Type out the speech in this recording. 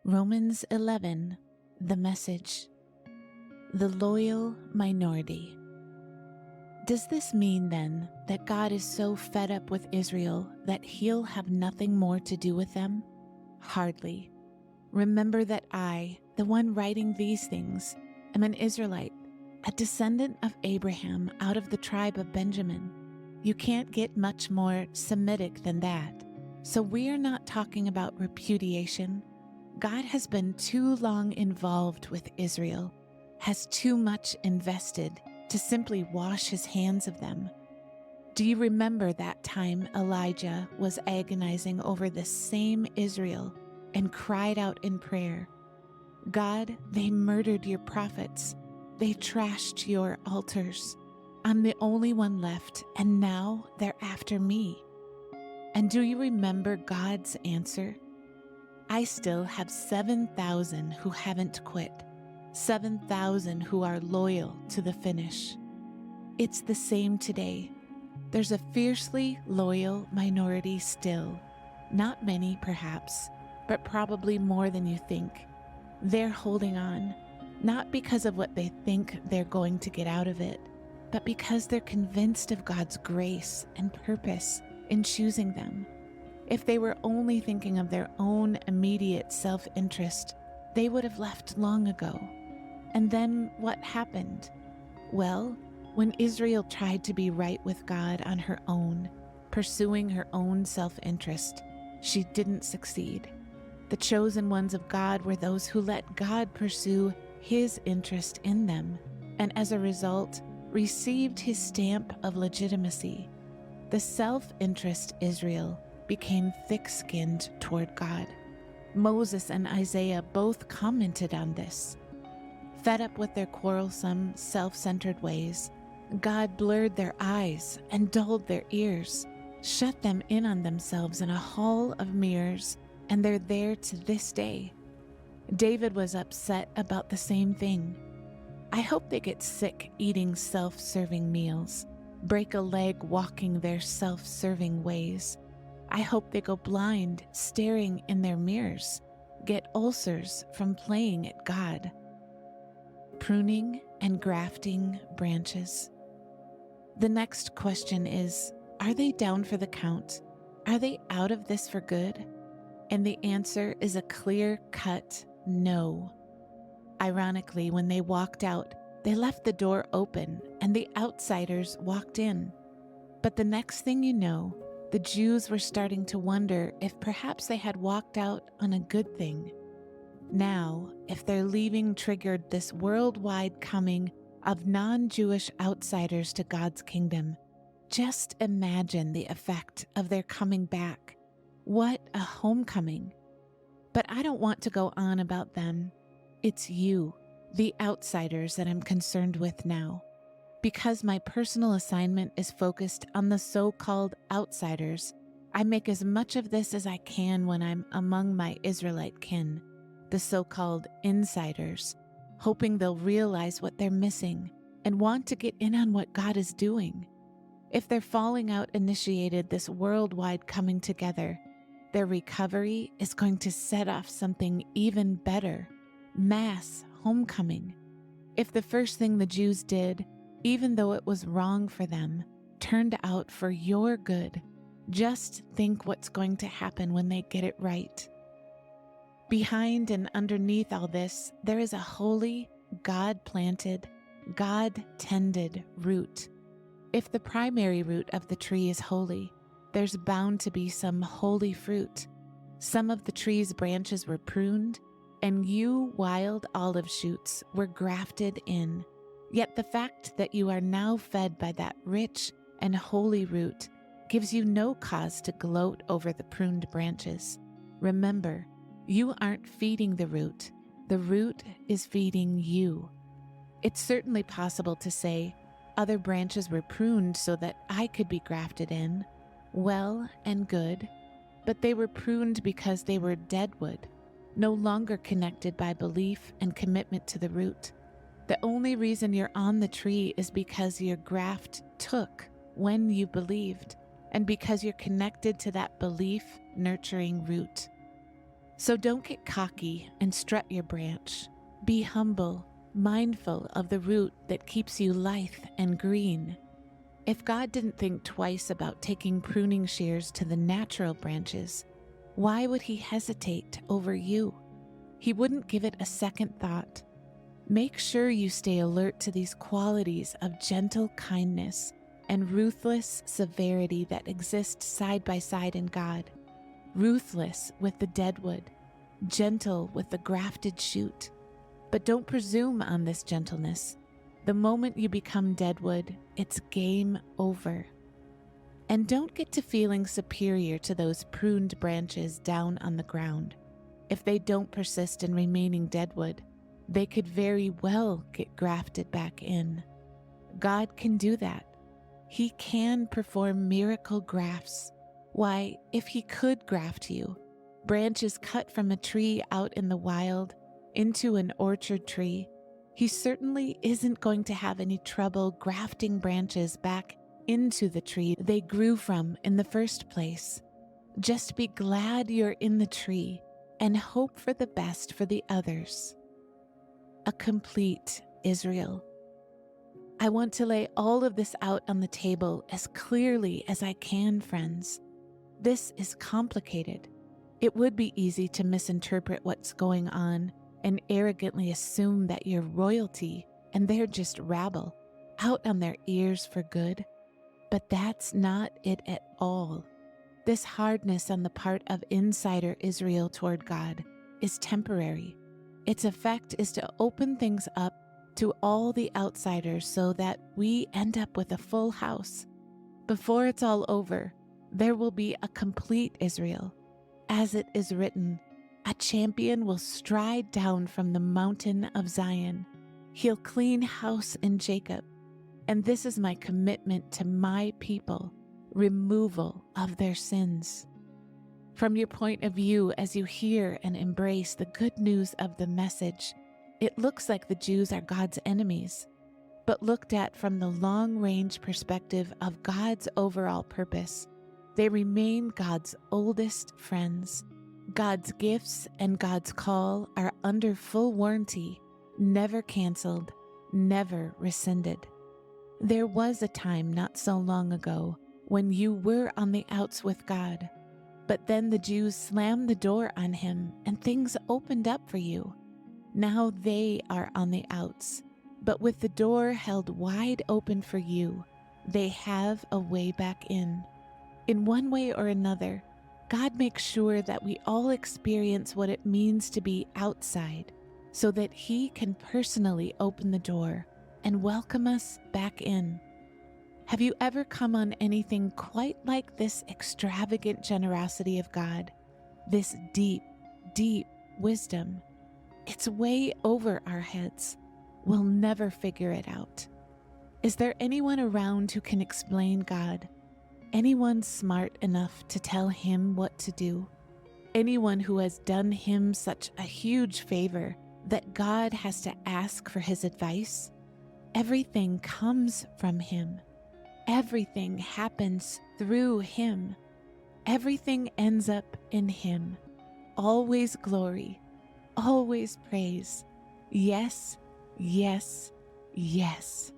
Romans 11, the message. The loyal minority. Does this mean then that God is so fed up with Israel that he'll have nothing more to do with them? Hardly. Remember that I, the one writing these things, am an Israelite, a descendant of Abraham out of the tribe of Benjamin. You can't get much more Semitic than that. So we are not talking about repudiation. God has been too long involved with Israel, has too much invested to simply wash his hands of them. Do you remember that time Elijah was agonizing over this same Israel and cried out in prayer, God, they murdered your prophets. They trashed your altars. I'm the only one left, and now they're after me. And do you remember God's answer? I still have 7,000 who haven't quit, 7,000 who are loyal to the finish. It's the same today. There's a fiercely loyal minority still. Not many, perhaps, but probably more than you think. They're holding on, not because of what they think they're going to get out of it, but because they're convinced of God's grace and purpose in choosing them. If they were only thinking of their own immediate self-interest, they would have left long ago. And then what happened? Well, when Israel tried to be right with God on her own, pursuing her own self-interest, she didn't succeed. The chosen ones of God were those who let God pursue his interest in them, and as a result, received his stamp of legitimacy. The self-interest Israel became thick-skinned toward God. Moses and Isaiah both commented on this. Fed up with their quarrelsome, self-centered ways, God blurred their eyes and dulled their ears, shut them in on themselves in a hall of mirrors, and they're there to this day. David was upset about the same thing. I hope they get sick eating self-serving meals, break a leg walking their self-serving ways. I hope they go blind staring in their mirrors, get ulcers from playing at God. Pruning and grafting branches. The next question is, are they down for the count? Are they out of this for good? And the answer is a clear-cut no. Ironically, when they walked out, they left the door open and the outsiders walked in. But the next thing you know, the Jews were starting to wonder if perhaps they had walked out on a good thing. Now, if their leaving triggered this worldwide coming of non-Jewish outsiders to God's kingdom, just imagine the effect of their coming back. What a homecoming. But I don't want to go on about them. It's you, the outsiders, that I'm concerned with now. Because my personal assignment is focused on the so-called outsiders, I make as much of this as I can when I'm among my Israelite kin, the so-called insiders, hoping they'll realize what they're missing and want to get in on what God is doing. If their falling out initiated this worldwide coming together, their recovery is going to set off something even better, mass homecoming. If the first thing the Jews did, even though it was wrong for them, turned out for your good, just think what's going to happen when they get it right. Behind and underneath all this, there is a holy, God-planted, God-tended root. If the primary root of the tree is holy, there's bound to be some holy fruit. Some of the tree's branches were pruned, and you wild olive shoots were grafted in. Yet the fact that you are now fed by that rich and holy root gives you no cause to gloat over the pruned branches. Remember, you aren't feeding the root is feeding you. It's certainly possible to say, other branches were pruned so that I could be grafted in. Well and good, but they were pruned because they were deadwood, no longer connected by belief and commitment to the root. The only reason you're on the tree is because your graft took when you believed, and because you're connected to that belief-nurturing root. So don't get cocky and strut your branch. Be humble, mindful of the root that keeps you lithe and green. If God didn't think twice about taking pruning shears to the natural branches, why would he hesitate over you? He wouldn't give it a second thought. Make sure you stay alert to these qualities of gentle kindness and ruthless severity that exist side by side in God. Ruthless with the deadwood, gentle with the grafted shoot. But don't presume on this gentleness. The moment you become deadwood, it's game over. And don't get to feeling superior to those pruned branches down on the ground. If they don't persist in remaining deadwood, they could very well get grafted back in. God can do that. He can perform miracle grafts. Why, if he could graft you, branches cut from a tree out in the wild into an orchard tree, he certainly isn't going to have any trouble grafting branches back into the tree they grew from in the first place. Just be glad you're in the tree and hope for the best for the others. A complete Israel. I want to lay all of this out on the table as clearly as I can, friends. This is complicated. It would be easy to misinterpret what's going on and arrogantly assume that you're royalty and they're just rabble, out on their ears for good. But that's not it at all. This hardness on the part of insider Israel toward God is temporary. Its effect is to open things up to all the outsiders so that we end up with a full house. Before it's all over, there will be a complete Israel. As it is written, a champion will stride down from the mountain of Zion. He'll clean house in Jacob. And this is my commitment to my people, removal of their sins. From your point of view, as you hear and embrace the good news of the message, it looks like the Jews are God's enemies. But looked at from the long-range perspective of God's overall purpose, they remain God's oldest friends. God's gifts and God's call are under full warranty, never canceled, never rescinded. There was a time not so long ago when you were on the outs with God, but then the Jews slammed the door on him and things opened up for you. Now they are on the outs, but with the door held wide open for you, they have a way back in. In one way or another, God makes sure that we all experience what it means to be outside, so that he can personally open the door and welcome us back in. Have you ever come on anything quite like this extravagant generosity of God? This deep, deep wisdom? It's way over our heads. We'll never figure it out. Is there anyone around who can explain God? Anyone smart enough to tell him what to do? Anyone who has done him such a huge favor that God has to ask for his advice? Everything comes from him. Everything happens through him. Everything ends up in him. Always glory, always praise. Yes, yes, yes.